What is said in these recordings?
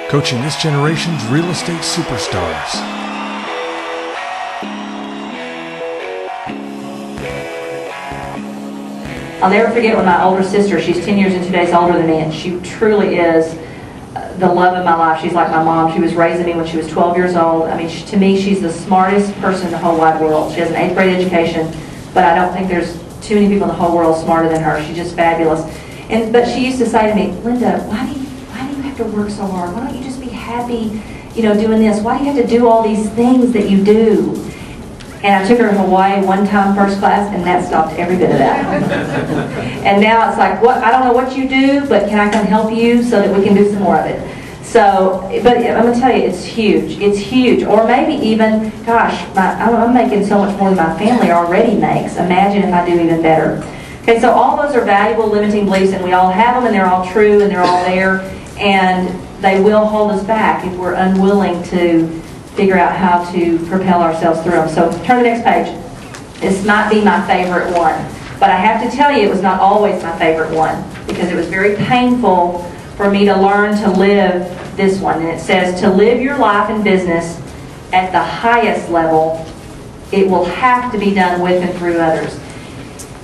coaching this generation's real estate superstars. I'll never forget when my older sister, she's 10 years and 2 days older than me, and she truly is the love of my life. She's like my mom. She was raising me when she was 12 years old. I mean, to me, she's the smartest person in the whole wide world. She has an 8th grade education, but I don't think there's too many people in the whole world smarter than her. She's just fabulous. But she used to say to me, Linda, why do you have to work so hard? Why don't you just be happy, doing this? Why do you have to do all these things that you do? And I took her to Hawaii one time, first class, and that stopped every bit of that. And now it's like, I don't know what you do, but can I come help you so that we can do some more of it? So, but I'm going to tell you, it's huge. It's huge. Or maybe even, gosh, I'm making so much more than my family already makes. Imagine if I do even better. Okay, so all those are valuable limiting beliefs, and we all have them, and they're all true, and they're all there, and they will hold us back if we're unwilling to figure out how to propel ourselves through them. So turn to the next page. This might be my favorite one, but I have to tell you it was not always my favorite one because it was very painful for me to learn to live this one. And it says, to live your life and business at the highest level, it will have to be done with and through others.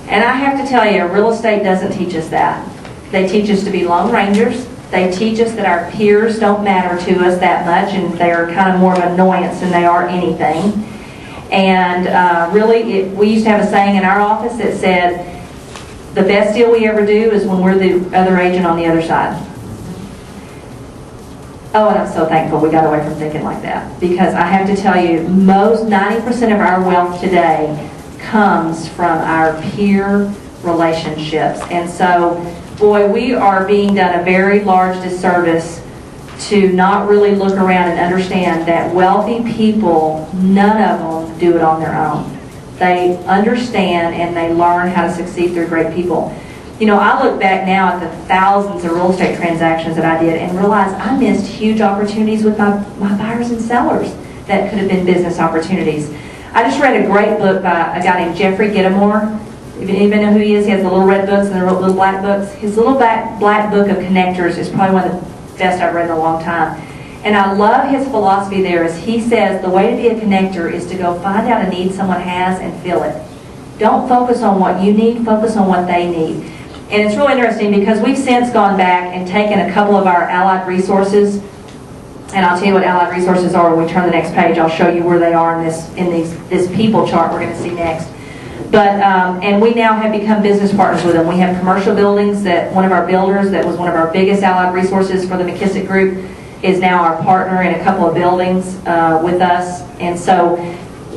And I have to tell you, real estate doesn't teach us that. They teach us to be lone rangers. They teach us that our peers don't matter to us that much, and they're kind of more of an annoyance than they are anything. And really, we used to have a saying in our office that said, the best deal we ever do is when we're the other agent on the other side. Oh, and I'm so thankful we got away from thinking like that, because I have to tell you, most 90% of our wealth today comes from our peer relationships. And so, boy, we are being done a very large disservice to not really look around and understand that wealthy people, none of them do it on their own. They understand and they learn how to succeed through great people. I look back now at the thousands of real estate transactions that I did and realize I missed huge opportunities with my buyers and sellers that could have been business opportunities. I just read a great book by a guy named Jeffrey Gitomer. If anybody know who he is, he has the little red books and the little black books. His little black book of connectors is probably one of the best I've read in a long time. And I love his philosophy there is he says the way to be a connector is to go find out a need someone has and fill it. Don't focus on what you need, focus on what they need. And it's really interesting because we've since gone back and taken a couple of our allied resources, and I'll tell you what allied resources are when we turn the next page. I'll show you where they are in this people chart we're going to see next. But and we now have become business partners with them. We have commercial buildings that one of our builders that was one of our biggest allied resources for the McKissick Group is now our partner in a couple of buildings with us. And so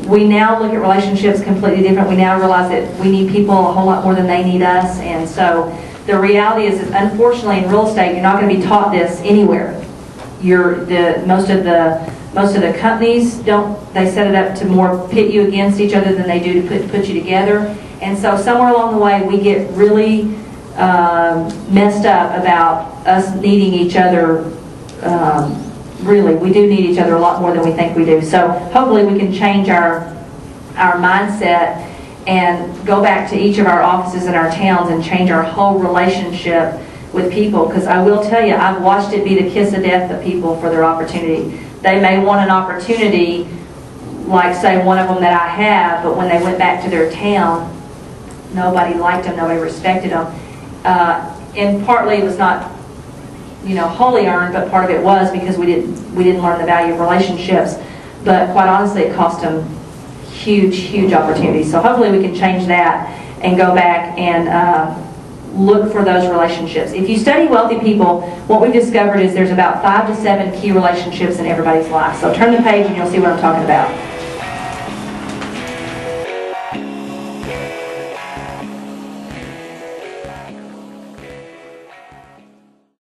we now look at relationships completely different. We now realize that we need people a whole lot more than they need us. And so the reality is that unfortunately in real estate, you're not going to be taught this anywhere. Most of the companies they set it up to more pit you against each other than they do to put you together. And so somewhere along the way we get really messed up about us needing each other. Really, we do need each other a lot more than we think we do. So hopefully we can change our mindset and go back to each of our offices in our towns and change our whole relationship with people. Because I will tell you, I've watched it be the kiss of death of people for their opportunity. They may want an opportunity, like say one of them that I have, but when they went back to their town, nobody liked them, nobody respected them. And partly it was not wholly earned, but part of it was because we didn't learn the value of relationships. But quite honestly, it cost them huge opportunities. So hopefully we can change that and go back and look for those relationships. If you study wealthy people, what we've discovered is there's about 5 to 7 key relationships in everybody's life. So turn the page and you'll see what I'm talking about.